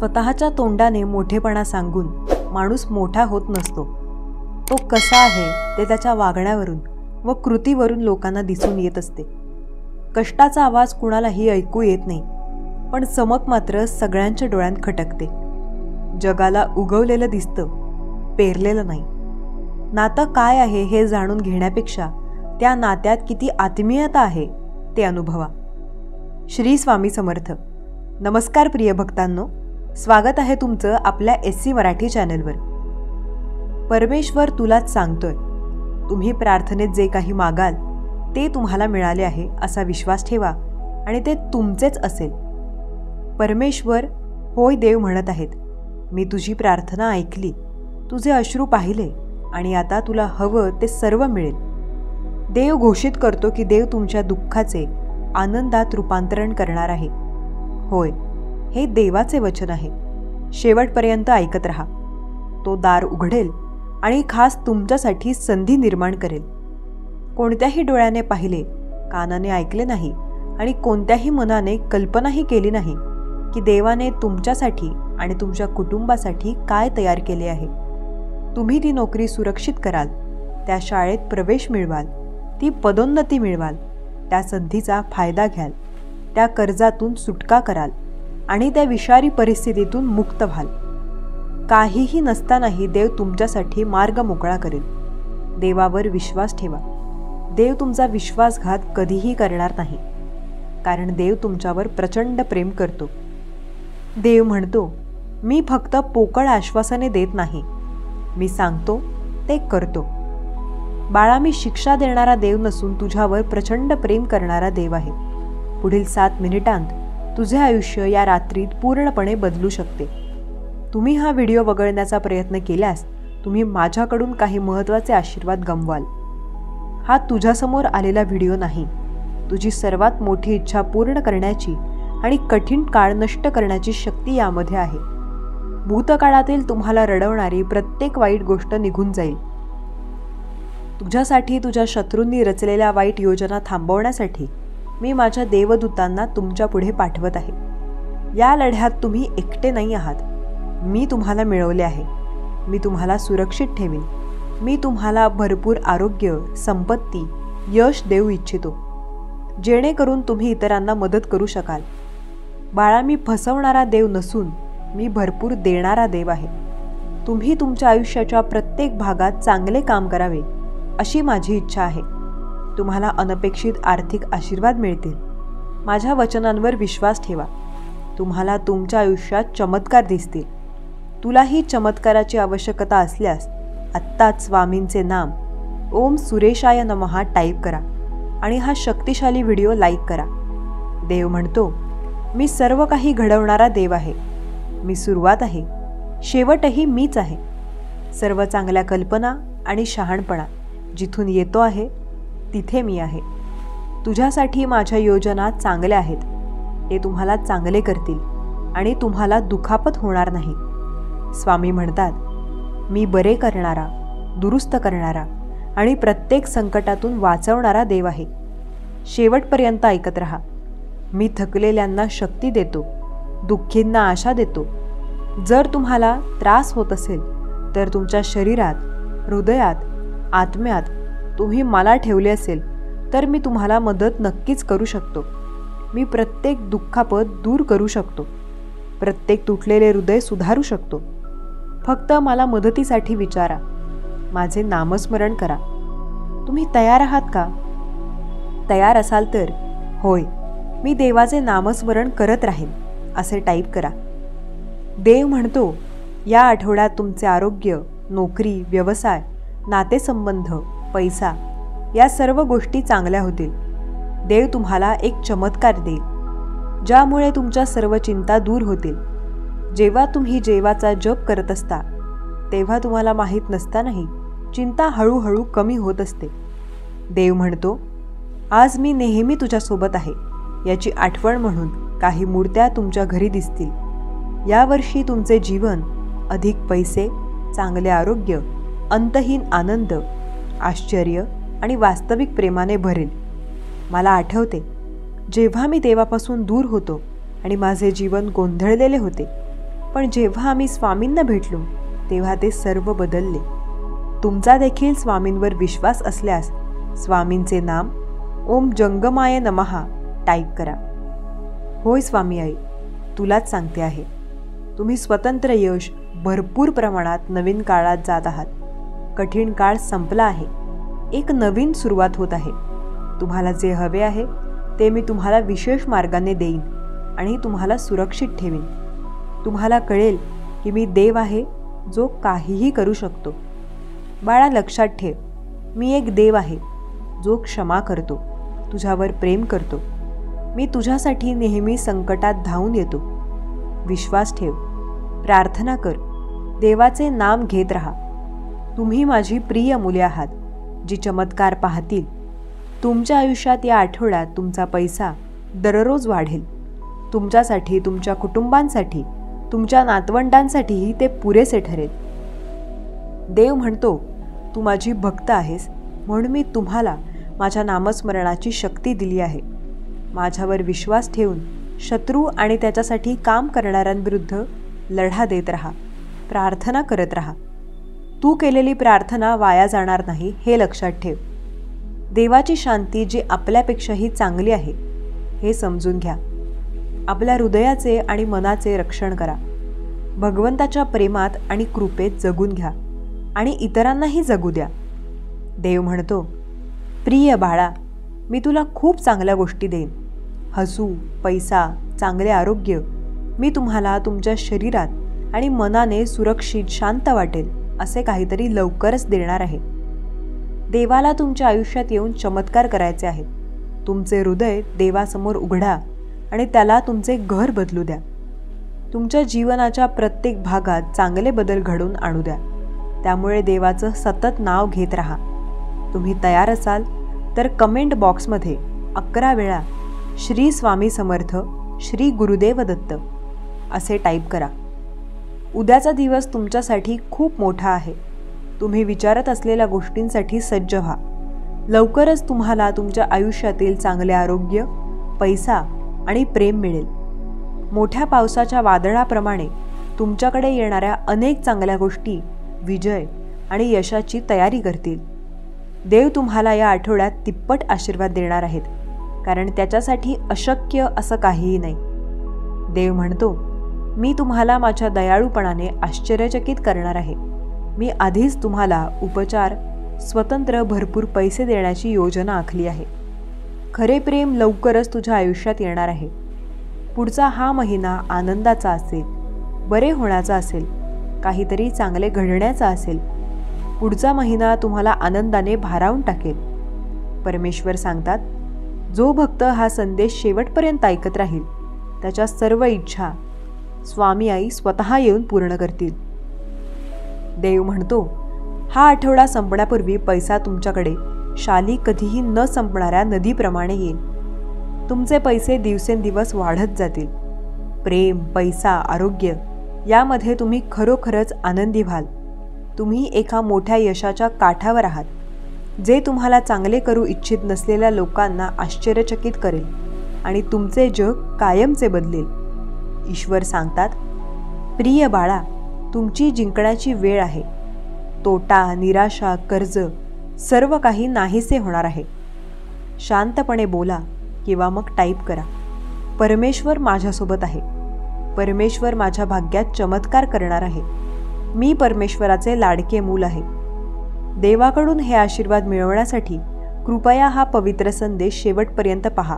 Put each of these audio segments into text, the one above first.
स्वतःच्या तोंडाने मोठेपणा सांगून माणूस मोठा होत नसतो. तो कसा आहे ते त्याच्या वागण्यावरून व कृतीवरून लोकांना दिसून येत असते. कष्टाचा आवाज कुणालाही ऐकू येत नाही, पण चमक मात्र सगळ्यांच्या डोळ्यांत खटकते. जगाला उगवलेलं दिसतं, पेरलेलं नाही. नातं काय आहे हे जाणून घेण्यापेक्षा त्या नात्यात किती आत्मीयता आहे ते अनुभवा. श्री स्वामी समर्थ. नमस्कार प्रिय भक्तांनो, स्वागत आहे तुमचं आपल्या SC मराठी चॅनलवर. परमेश्वर तुलाच सांगतोय, तुम्ही प्रार्थनेत जे काही मागाल ते तुम्हाला मिळाले आहे असा विश्वास ठेवा आणि ते तुमचेच असेल. परमेश्वर होय देव म्हणत आहेत, मी तुझी प्रार्थना ऐकली, तुझे अश्रू पाहिले आणि आता तुला हवं ते सर्व मिळेल. देव घोषित करतो की देव तुमच्या दुःखाचे आनंदात रूपांतरण करणार आहे. होय, हे देवाचे वचन आहे. शेवटपर्यंत ऐकत रहा. तो दार उघडेल आणि खास तुमच्यासाठी संधी निर्माण करेल. कोणत्याही डोळ्याने पाहिले, कानाने ऐकले नाही आणि कोणत्याही मनाने कल्पनाही केली नाही की देवाने तुमच्यासाठी आणि तुमच्या कुटुंबासाठी काय तयार केले आहे. तुम्ही ती नोकरी सुरक्षित कराल, त्या शाळेत प्रवेश मिळवाल, ती पदोन्नती मिळवाल, त्या संधीचा फायदा घ्याल, त्या कर्जातून सुटका कराल आणि त्या विषारी परिस्थितीतून मुक्त व्हाल. काहीही नसतानाही देव तुमच्यासाठी मार्ग मोकळा करेल. देवावर विश्वास ठेवा. देव तुमचा विश्वासघात कधीही करणार नाही, कारण देव तुमच्यावर प्रचंड प्रेम करतो. देव म्हणतो, मी फक्त पोकळ आश्वासने देत नाही, मी सांगतो ते करतो. बाळा, मी शिक्षा देणारा देव नसून तुझ्यावर प्रचंड प्रेम करणारा देव आहे. पुढील 7 मिनिटांत तुझे आयुष्य या रात्रीत पूर्णपणे बदलू शकते. तुम्ही हा व्हिडिओ वगळण्याचा प्रयत्न केल्यास तुम्ही माझ्याकडून काही महत्त्वाचे आशीर्वाद गमवाल. हा तुझ्यासमोर आलेला व्हिडिओ नाही, तुझी सर्वात मोठी इच्छा पूर्ण करण्याची आणि कठीण काळ नष्ट करण्याची शक्ती यामध्ये आहे. भूतकाळातील तुम्हाला रडवणारी प्रत्येक वाईट गोष्ट निघून जाईल. तुझ्यासाठी तुझ्या शत्रूंनी रचलेल्या वाईट योजना थांबवण्यासाठी मी माझ्या देवदूतांना तुमच्या पुढे पाठवत आहे. या लढ्यात तुम्ही एकटे नाही आहात. मी तुम्हाला मिळवले आहे. मी तुम्हाला सुरक्षित ठेवीन. मी तुम्हाला भरपूर आरोग्य, संपत्ती, यश देऊ इच्छितो, जेणेकरून तुम्ही इतरांना मदत करू शकाल. बाळा, मी फसवणारा देव नसून मी भरपूर देणारा देव आहे. तुम्ही तुमच्या आयुष्याच्या प्रत्येक भागात चांगले काम करावे अशी माझी इच्छा आहे. तुम्हाला अनपेक्षित आर्थिक आशीर्वाद मिळतील. माझ्या वचनांवर विश्वास ठेवा. तुम्हाला तुमच्या आयुष्यात चमत्कार दिसतील. तुलाही चमत्काराची आवश्यकता असल्यास आत्ताच स्वामींचे नाम ओम सुरेशाय नमः टाईप करा आणि हा शक्तिशाली व्हिडिओ लाईक करा. देव म्हणतो, मी सर्व काही घडवणारा देव आहे. मी सुरुवात आहे, शेवटही मीच आहे. सर्व चांगल्या कल्पना आणि शहाणपणा जिथून येतो आहे तिथे मी आहे. तुझ्यासाठी माझ्या योजना चांगल्या आहेत. ते तुम्हाला चांगले करतील आणि तुम्हाला दुखापत होणार नाही. स्वामी म्हणतात, मी बरे करणारा, दुरुस्त करणारा आणि प्रत्येक संकटातून वाचवणारा देव आहे. शेवटपर्यंत ऐकत रहा. मी थकलेल्यांना शक्ती देतो, दुःखींना आशा देतो. जर तुम्हाला त्रास होत असेल तर तुमच्या शरीरात, हृदयात, आत्म्यात तुम्ही मला ठेवले असेल तर मी तुम्हाला मदत नक्कीच करू शकतो. मी प्रत्येक दुःखापत दूर करू शकतो. प्रत्येक तुटलेले हृदय सुधारू शकतो. फक्त मला मदतीसाठी विचारा. माझे नामस्मरण करा. तुम्ही तयार आहात का? तयार असाल तर होय, मी देवाचे नामस्मरण करत राहीन असे टाईप करा. देव म्हणतो, या आठवड्यात तुमचे आरोग्य, नोकरी, व्यवसाय, नातेसंबंध, पैसा या सर्व गोष्टी चांगल्या होतील. देव तुम्हाला एक चमत्कार देईल, ज्यामुळे तुमच्या सर्व चिंता दूर होतील. जेव्हा तुम्ही देवाचा जप करत असता तेव्हा तुम्हाला माहीत नसतानाही चिंता हळूहळू कमी होत असते. देव म्हणतो, आज मी नेहमी तुझ्यासोबत आहे याची आठवण म्हणून काही मूर्त्या तुमच्या घरी दिसतील. यावर्षी तुमचे जीवन अधिक पैसे, चांगले आरोग्य, अंतहीन आनंद, आश्चर्य आणि वास्तविक प्रेमाने भरेल. मला आठवते, जेव्हा मी देवापासून दूर होतो आणि माझे जीवन गोंधळलेले होते पण जेव्हा आम्ही स्वामींना भेटलो तेव्हा ते सर्व बदलले. तुमचा देखील स्वामींवर विश्वास असल्यास स्वामींचे नाम ओम जंगमाय नमः टाईप करा. होय स्वामी आई, तुलाच सांगते आहे. तुम्ही स्वतंत्र यश भरपूर प्रमाणात नवीन काळात जात आहात. कठीण काळ संपला आहे. एक नवीन सुरुवात होत आहे. तुम्हाला जे हवे आहे ते मी तुम्हाला विशेष मार्गाने देईन आणि तुम्हाला सुरक्षित ठेवीन. तुम्हाला कळेल की मी देव आहे जो काहीही करू शकतो. बाळा, लक्षात ठेव, मी एक देव आहे जो क्षमा करतो, तुझ्यावर प्रेम करतो. मी तुझ्यासाठी नेहमी संकटात धावून येतो. विश्वास ठेव, प्रार्थना कर, देवाचे नाम घेत राहा. तुम्ही माझी प्रिय मुले आहात जी चमत्कार पाहतील. तुमच्या आयुष्यात या आठवड्यात तुमचा पैसा दररोज वाढेल. तुमच्यासाठी, तुमच्या कुटुंबांसाठी, तुमच्या नातवंडांसाठीही ते पुरेसे ठरेल. देव म्हणतो, तू माझी भक्त आहेस म्हणून मी तुम्हाला माझ्या नामस्मरणाची शक्ती दिली आहे. माझ्यावर विश्वास ठेवून शत्रू आणि त्याच्यासाठी काम करणाऱ्यांविरुद्ध लढा देत राहा, प्रार्थना करत राहा. तू केलेली प्रार्थना वाया जाणार नाही हे लक्षात ठेव. देवाची शांती जी आपल्यापेक्षाही चांगली आहे हे समजून घ्या. आपल्या हृदयाचे आणि मनाचे रक्षण करा. भगवंताच्या प्रेमात आणि कृपेत जगून घ्या आणि इतरांनाही जगू द्या. देव म्हणतो, प्रिय बाळा, मी तुला खूप चांगल्या गोष्टी देईन. हसू, पैसा, चांगले आरोग्य. मी तुम्हाला तुमच्या शरीरात आणि मनाने सुरक्षित, शांत वाटेल असे काहीतरी लवकरच देणार आहे. देवाला तुमच्या आयुष्यात येऊन चमत्कार करायचे आहेत. तुमचे हृदय देवासमोर उघडा आणि त्याला तुमचे घर बदलू द्या. तुमच्या जीवनाच्या प्रत्येक भागात चांगले बदल घडवून आणू द्या. त्यामुळे देवाचं सतत नाव घेत राहा. तुम्ही तयार असाल तर कमेंट बॉक्समध्ये 11 वेळा श्री स्वामी समर्थ, श्री गुरुदेव दत्त असे टाईप करा. उद्याचा दिवस तुमच्यासाठी खूप मोठा आहे. तुम्ही विचारत असलेल्या गोष्टींसाठी सज्ज व्हा. लवकरच तुम्हाला तुमच्या आयुष्यातील चांगले आरोग्य, पैसा आणि प्रेम मिळेल. मोठ्या पावसाच्या वादळाप्रमाणे तुमच्याकडे येणाऱ्या अनेक चांगल्या गोष्टी विजय आणि यशाची तयारी करतील. देव तुम्हाला या आठवड्यात तिप्पट आशीर्वाद देणार आहेत, कारण त्याच्यासाठी अशक्य असं काहीही नाही. देव म्हणतो, मी तुम्हाला माझ्या दयाळूपणाने आश्चर्यचकित करणार आहे. मी आधीच तुम्हाला उपचार, स्वतंत्र भरपूर पैसे देण्याची योजना आखली आहे. खरे प्रेम लवकरच तुझ्या आयुष्यात येणार आहे. पुढचा हा महिना आनंदाचा असेल, बरे होण्याचा असेल, काहीतरी चांगले घडण्याचा असेल. पुढचा महिना तुम्हाला आनंदाने भारावून टाकेल. परमेश्वर सांगतात, जो भक्त हा संदेश शेवटपर्यंत ऐकत राहील त्याच्या सर्व इच्छा स्वामी आई स्वतः येऊन पूर्ण करतील. देव म्हणतो, हा आठवडा संपण्यापूर्वी पैसा तुमच्याकडे शाली कधीही न संपणाऱ्या नदीप्रमाणे येईल. तुमचे पैसे दिवसेंदिवस वाढत जातील. प्रेम, पैसा, आरोग्य यामध्ये तुम्ही खरोखरच आनंदी व्हाल. तुम्ही एका मोठ्या यशाच्या काठावर आहात, जे तुम्हाला चांगले करू इच्छित नसलेल्या लोकांना आश्चर्यचकित करेल आणि तुमचे जग कायमचे बदलेल. ईश्वर सांगतात, प्रिय बाळा, तुमची जिंकण्याची वेळ आहे. तोटा, निराशा, कर्ज सर्व काही नाहीसे होणार आहे. शांतपणे बोला किंवा मग टाईप करा, परमेश्वर माझ्यासोबत आहे. परमेश्वर माझ्या भाग्यात चमत्कार करणार आहे. मी परमेश्वराचे लाडके मूल आहे. देवाकडून हे आशीर्वाद मिळवण्यासाठी कृपया हा पवित्र संदेश शेवटपर्यंत पहा.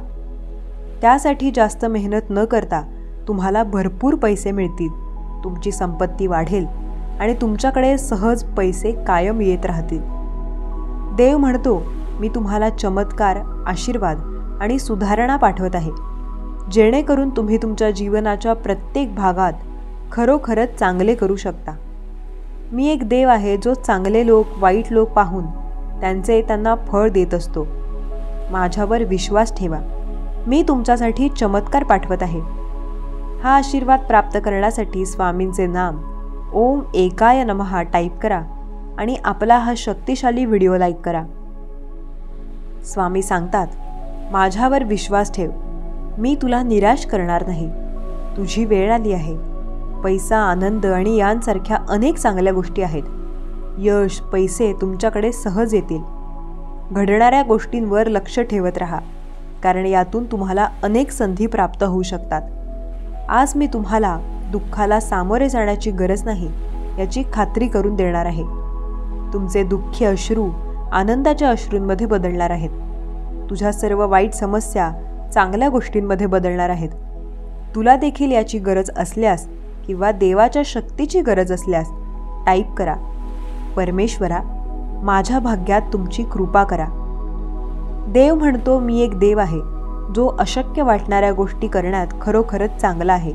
त्यासाठी जास्त मेहनत न करता तुम्हाला भरपूर पैसे मिळतील. तुमची संपत्ती वाढेल आणि तुमच्याकडे सहज पैसे कायम येत राहतील. देव म्हणतो, मी तुम्हाला चमत्कार, आशीर्वाद आणि सुधारणा पाठवत आहे, जेणेकरून तुम्ही तुमच्या जीवनाच्या प्रत्येक भागात खरोखरच चांगले करू शकता. मी एक देव आहे जो चांगले लोक, वाईट लोक पाहून त्यांना फळ देत असतो. माझ्यावर विश्वास ठेवा. मी तुमच्यासाठी चमत्कार पाठवत आहे. हा आशीर्वाद प्राप्त करण्यासाठी स्वामींचे नाम ओम एकाय नमः टाईप करा आणि आपला हा शक्तिशाली व्हिडिओ लाईक करा. स्वामी सांगतात, माझ्यावर विश्वास ठेव. मी तुला निराश करणार नाही. तुझी वेळ आली आहे. पैसा, आनंद आणि यांसारख्या अनेक चांगल्या गोष्टी आहेत. यश, पैसे तुमच्याकडे सहज येतील. घडणाऱ्या गोष्टींवर लक्ष ठेवत राहा, कारण यातून तुम्हाला अनेक संधी प्राप्त होऊ शकतात. आज मी तुम्हाला दुःखाला सामोरे जाण्याची गरज नाही याची खात्री करून देणार आहे. तुमचे दुःखी अश्रू आनंदाच्या अश्रूंमध्ये बदलणार आहेत. तुझ्या सर्व वाईट समस्या चांगल्या गोष्टींमध्ये बदलणार आहेत. तुला देखील याची गरज असल्यास किंवा देवाच्या शक्तीची गरज असल्यास टाईप करा, परमेश्वरा, माझ्या भाग्यात तुमची कृपा करा. देव म्हणतो, मी एक देव आहे जो अशक्य वाटणाऱ्या गोष्टी करण्यात खरोखरच चांगला आहे.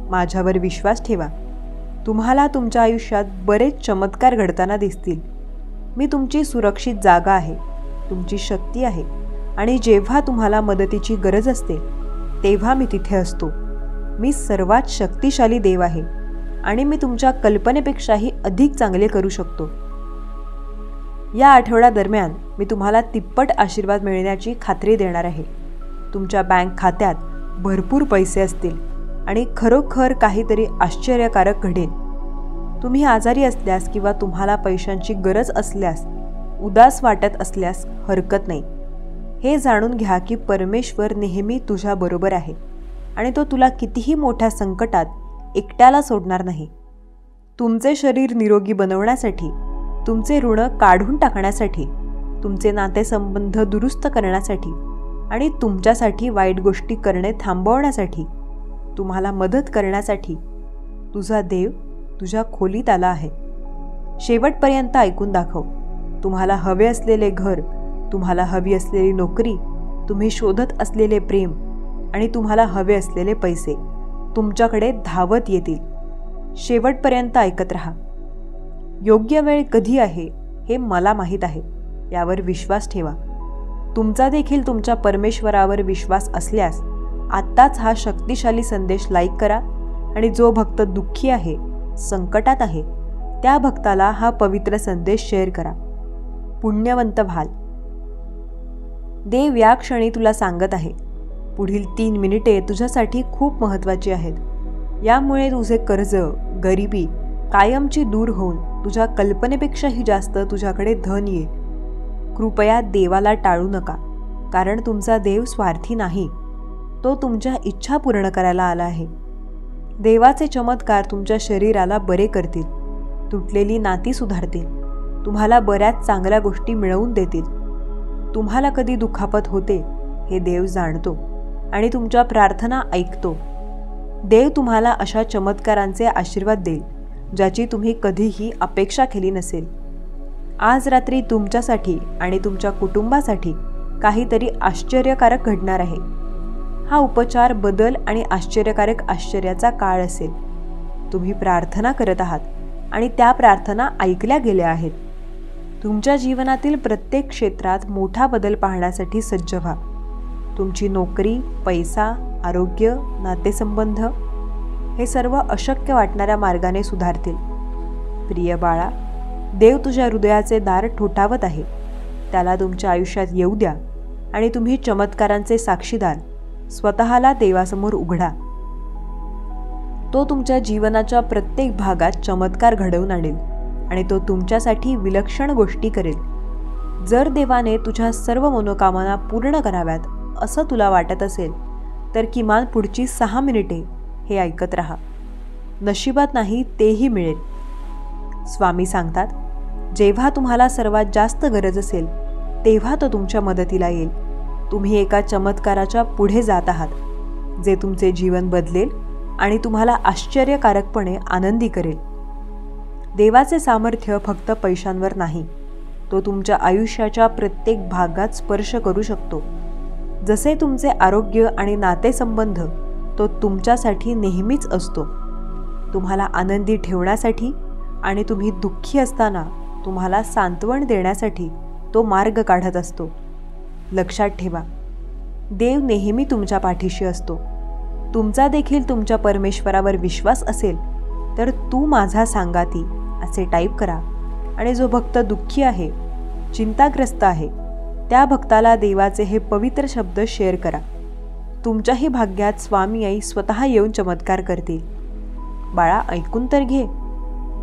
माझ्यावर विश्वास ठेवा. तुम्हाला तुमच्या आयुष्यात बरेच चमत्कार घडताना दिसतील. मी तुमची सुरक्षित जागा आहे, तुमची शक्ती आहे आणि जेव्हा तुम्हाला मदतीची गरज असते तेव्हा मी तिथे असतो. मी सर्वात शक्तिशाली देव आहे आणि मी तुमच्या कल्पनेपेक्षाही अधिक चांगले करू शकतो. या आठवड्यादरम्यान मी तुम्हाला तिप्पट आशीर्वाद मिळण्याची खात्री देणार आहे. तुमच्या बँक खात्यात भरपूर पैसे असतील आणि खरोखर काहीतरी आश्चर्यकारक घडेल. तुम्ही आजारी असल्यास किंवा तुम्हाला पैशांची गरज असल्यास, उदास वाटत असल्यास हरकत नाही. हे जाणून घ्या की परमेश्वर नेहमी तुझ्याबरोबर आहे आणि तो तुला कितीही मोठ्या संकटात एकट्याला सोडणार नाही. तुमचे शरीर निरोगी बनवण्यासाठी, तुमचे ऋण काढून टाकण्यासाठी, तुमचे नातेसंबंध दुरुस्त करण्यासाठी आणि तुमच्यासाठी वाईट गोष्टी करणे थांबवण्यासाठी, तुम्हाला मदत करण्यासाठी तुझा देव तुझ्या खोलीत आला आहे. शेवटपर्यंत ऐकून दाखव. तुम्हाला हवे असलेले घर, तुम्हाला हवी असलेली नोकरी, तुम्ही शोधत असलेले प्रेम आणि तुम्हाला हवे असलेले पैसे तुमच्याकडे धावत येतील. शेवटपर्यंत ऐकत राहा. योग्य वेळ कधी आहे हे मला माहीत आहे, यावर विश्वास ठेवा. तुमचा देखील तुमच्या परमेश्वरावर विश्वास असल्यास आत्ताच हा शक्तिशाली संदेश लाईक करा आणि जो भक्त दुःखी आहे, संकटात आहे, त्या भक्ताला हा पवित्र संदेश शेअर करा. पुण्यवंत व्हाल. देव या क्षणी तुला सांगत आहे, पुढील 3 मिनिटे तुझ्यासाठी खूप महत्त्वाची आहेत. यामुळे तुझे कर्ज, गरिबी कायमची दूर होऊन तुझ्या कल्पनेपेक्षाही जास्त तुझ्याकडे धन येईल. कृपया देवाला टाळू नका, कारण तुमचा देव स्वार्थी नाही. तो तुमच्या इच्छा पूर्ण करायला आला आहे. देवाचे चमत्कार तुमच्या शरीराला बरे करतील, तुटलेली नाती सुधारतील, तुम्हाला बऱ्याच चांगल्या गोष्टी मिळवून देतील. तुम्हाला कधी दुखापत होते हे देव जाणतो आणि तुमच्या प्रार्थना ऐकतो. देव तुम्हाला अशा चमत्कारांचे आशीर्वाद देईल ज्याची तुम्ही कधीही अपेक्षा केली नसेल. आज रात्री तुमच्यासाठी आणि तुमच्या कुटुंबासाठी काहीतरी आश्चर्यकारक घडणार आहे. हा उपचार बदल आणि आश्चर्यकारक आश्चर्याचा काळ असेल. तुम्ही प्रार्थना करत आहात आणि त्या प्रार्थना ऐकल्या गेल्या आहेत. तुमच्या जीवनातील प्रत्येक क्षेत्रात मोठा बदल पाहण्यासाठी सज्ज व्हा. तुमची नोकरी, पैसा, आरोग्य, नातेसंबंध हे सर्व अशक्य वाटणाऱ्या मार्गाने सुधारतील. प्रिय बाळा, देव तुझ्या हृदयाचे दार ठोठावत आहे. त्याला तुमच्या आयुष्यात येऊ द्या आणि तुम्ही चमत्कारांचे साक्षीदार स्वतःला देवासमोर उघडा. तो तुमच्या जीवनाच्या प्रत्येक भागात चमत्कार घडवून आणेल आणि तो तुमच्यासाठी विलक्षण गोष्टी करेल. जर देवाने तुझ्या सर्व मनोकामना पूर्ण कराव्यात असं तुला वाटत असेल तर किमान पुढची 6 मिनिटे हे ऐकत राहा. नशिबात नाही तेही मिळेल. स्वामी सांगतात, जेव्हा तुम्हाला सर्वात जास्त गरज असेल तेव्हा तो तुमच्या मदतीला येईल. तुम्ही एका चमत्काराच्या पुढे जात आहात, जे तुमचे जीवन बदलेल आणि तुम्हाला आश्चर्यकारकपणे आनंदी करेल. देवाचे सामर्थ्य फक्त पैशांवर नाही, तो तुमच्या आयुष्याच्या प्रत्येक भागात स्पर्श करू शकतो. जसे तुमचे आरोग्य आणि नातेसंबंध, तो तुमच्यासाठी नेहमीच असतो. तुम्हाला आनंदी ठेवण्यासाठी आणि तुम्ही दुःखी असताना तुम्हाला सांत्वन देण्यासाठी तो मार्ग काढत असतो. लक्षात ठेवा, देव नेहमी तुमच्या पाठीशी असतो. तुमचा देखील तुमच्या परमेश्वरावर विश्वास असेल तर तू माझा सांगाती असे टाईप करा आणि जो भक्त दुःखी आहे, चिंताग्रस्त आहे, त्या भक्ताला देवाचे हे पवित्र शब्द शेअर करा. तुमच्याही भाग्यात स्वामी आई स्वतः येऊन चमत्कार करतील. बाळा ऐकून तर घे.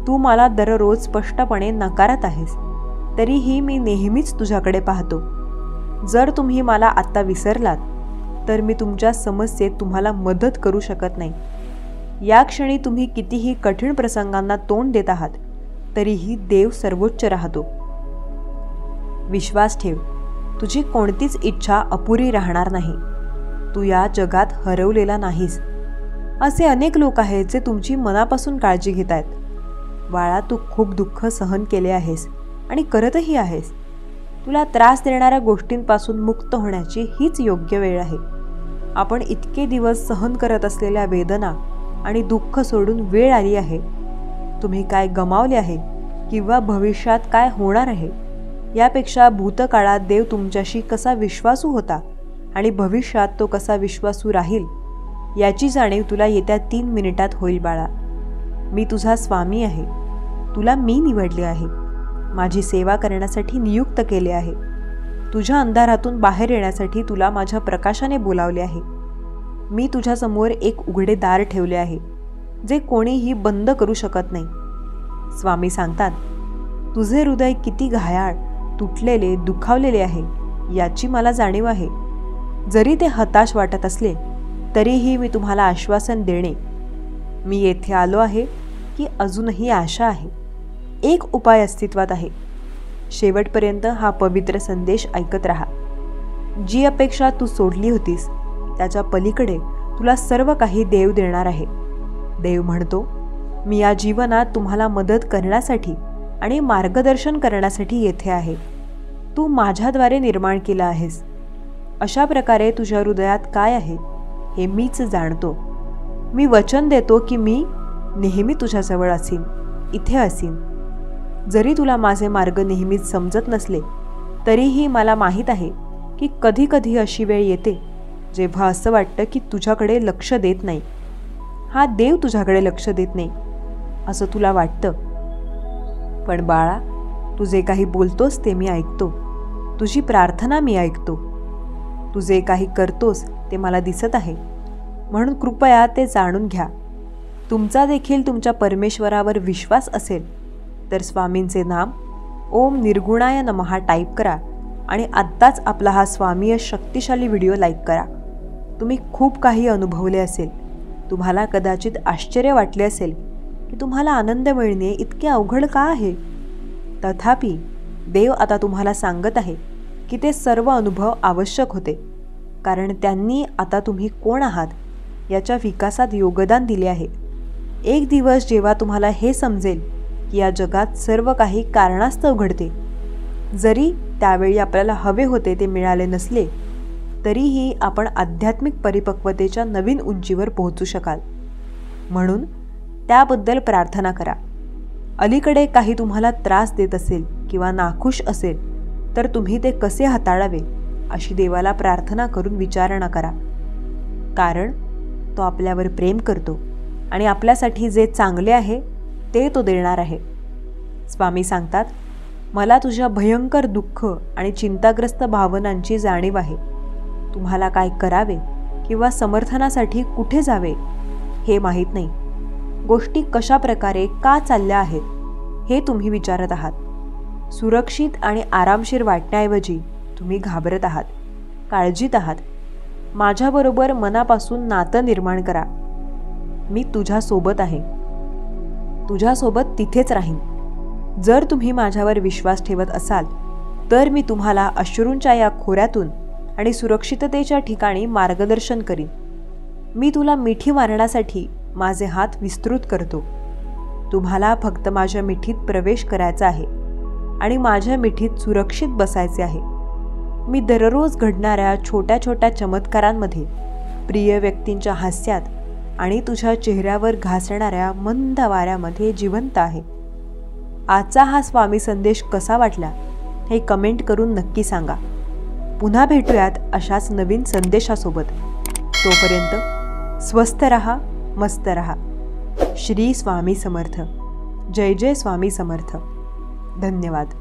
तू मला दररोज स्पष्टपणे नकारत आहेस, तरीही मी नेहमीच तुझ्याकडे पाहतो. जर तुम्ही मला आत्ता विसरलात तर मी तुमच्या समस्येत तुम्हाला मदत करू शकत नाही. या क्षणी तुम्ही कितीही कठीण प्रसंगांना तोंड देत आहात तरीही देव सर्वोच्च राहतो. विश्वास ठेव, तुझी कोणतीच इच्छा अपुरी राहणार नाही. तू या जगात हरवलेला नाहीस. असे अनेक लोक आहेत जे तुमची मनापासून काळजी घेत आहेत. बाळा, तू खूप दुःख सहन केले आहेस आणि करतही आहेस. तुला त्रास देणाऱ्या गोष्टींपासून मुक्त होण्याची हीच योग्य वेळ आहे. आपण इतके दिवस सहन करत असलेल्या वेदना आणि दुःख सोडून वेळ आली आहे. तुम्ही काय गमावले आहे किंवा भविष्यात काय होणार आहे यापेक्षा भूतकाळात देव तुमच्याशी कसा विश्वासू होता आणि भविष्यात तो कसा विश्वासू राहील याची जाणीव तुला येत्या 3 मिनिटात होईल. बाळा, मी तुझा स्वामी आहे. तुला मी निवडले आहे, माझी सेवा करण्यासाठी नियुक्त केले आहे. तुझ्या अंधारातून बाहेर येण्यासाठी तुला माझ्या प्रकाशाने बोलावले आहे. मी तुझ्यासमोर एक उघडे दार ठेवले आहे जे कोणीही बंद करू शकत नाही. स्वामी सांगतात, तुझे हृदय किती घायाळ, तुटलेले, दुखावलेले आहे याची मला जाणीव आहे. जरी ते हताश वाटत असले तरीही मी तुम्हाला आश्वासन देणे, मी येथे आलो आहे की अजूनही आशा आहे. एक उपाय अस्तित्वात आहे. शेवटपर्यंत हा पवित्र संदेश ऐकत राहा. जी अपेक्षा तू सोडली होतीस त्याच्या पलीकडे तुला सर्व काही देव देणार आहे. देव म्हणतो, मी या जीवनात तुम्हाला मदत करण्यासाठी आणि मार्गदर्शन करण्यासाठी येथे आहे. तू माझ्याद्वारे निर्माण केला आहेस. अशा प्रकारे तुझ्या हृदयात काय आहे हे मीच जाणतो. मी वचन देतो की मी नेहमी तुझ्याजवळ असीन, इथे असीन. जरी तुला माझे मार्ग नेहमीच समजत नसले तरीही मला माहीत आहे की कधी कधी अशी वेळ येते जेव्हा असं वाटतं की तुझ्याकडे लक्ष देत नाही. हा देव तुझ्याकडे लक्ष देत नाही असं तुला वाटतं. पण बाळा, तू जे काही बोलतोस ते मी ऐकतो. तुझी प्रार्थना मी ऐकतो. तू जे काही करतोस ते मला दिसत आहे. म्हणून कृपया ते जाणून घ्या. तुमचा देखील तुमच्या परमेश्वरावर विश्वास असेल तर स्वामींचे नाम ओम निर्गुणाय नमः टाईप करा आणि आत्ताच आपला हा स्वामीय शक्तिशाली व्हिडिओ लाईक करा. तुम्ही खूप काही अनुभवले असेल. तुम्हाला कदाचित आश्चर्य वाटले असेल की तुम्हाला आनंद मिळणे इतके अवघड का आहे. तथापि देव आता तुम्हाला सांगत आहे की ते सर्व अनुभव आवश्यक होते, कारण त्यांनी आता तुम्ही कोण आहात याच्या विकासात योगदान दिले आहे. एक दिवस जेव्हा तुम्हाला हे समजेल की या जगात सर्व काही कारणास्तव घडते, जरी त्यावेळी आपल्याला हवे होते ते मिळाले नसले तरीही आपण आध्यात्मिक परिपक्वतेच्या नवीन उंचीवर पोहोचू शकाल. म्हणून त्याबद्दल प्रार्थना करा. अलीकडे काही तुम्हाला त्रास देत असेल किंवा नाखुश असेल तर तुम्ही ते कसे हाताळावे अशी देवाला प्रार्थना करून विचारणा करा, कारण तो आपल्यावर प्रेम करतो आणि आपल्यासाठी जे चांगले आहे ते तो देणार आहे. स्वामी सांगतात, मला तुझ्या भयंकर दुःख आणि चिंताग्रस्त भावनांची जाणीव आहे. तुम्हाला काय करावे किंवा समर्थनासाठी कुठे जावे हे माहीत नाही. गोष्टी कशा प्रकारे का चालल्या आहेत हे तुम्ही विचारत आहात. सुरक्षित आणि आरामशीर वाटण्याऐवजी तुम्ही घाबरत आहात, काळजीत आहात. माझ्याबरोबर मनापासून नातं निर्माण करा. मी तुझ्यासोबत आहे, तुझ्यासोबत तिथेच राहीन. जर तुम्ही माझ्यावर विश्वास ठेवत असाल तर मी तुम्हाला अश्रूंच्या या खोऱ्यातून आणि सुरक्षिततेच्या ठिकाणी मार्गदर्शन करीन. मी तुला मिठी मारण्यासाठी माझे हात विस्तृत करतो. तुम्हाला फक्त माझ्या मिठीत प्रवेश करायचा आहे आणि माझ्या मिठीत सुरक्षित बसायचे आहे. मी दररोज घडणाऱ्या छोट्या छोट्या चमत्कारांमध्ये, प्रिय व्यक्तींच्या हास्यात आणि तुझ्या चेहऱ्यावर घासणाऱ्या मंद वाऱ्यामध्ये जिवंत आहे. आजचा हा स्वामी संदेश कसा वाटला हे कमेंट करून नक्की सांगा. पुन्हा भेटूयात अशाच नवीन संदेशासोबत. तोपर्यंत स्वस्थ रहा, मस्त रहा. श्री स्वामी समर्थ. जय जय स्वामी समर्थ. धन्यवाद.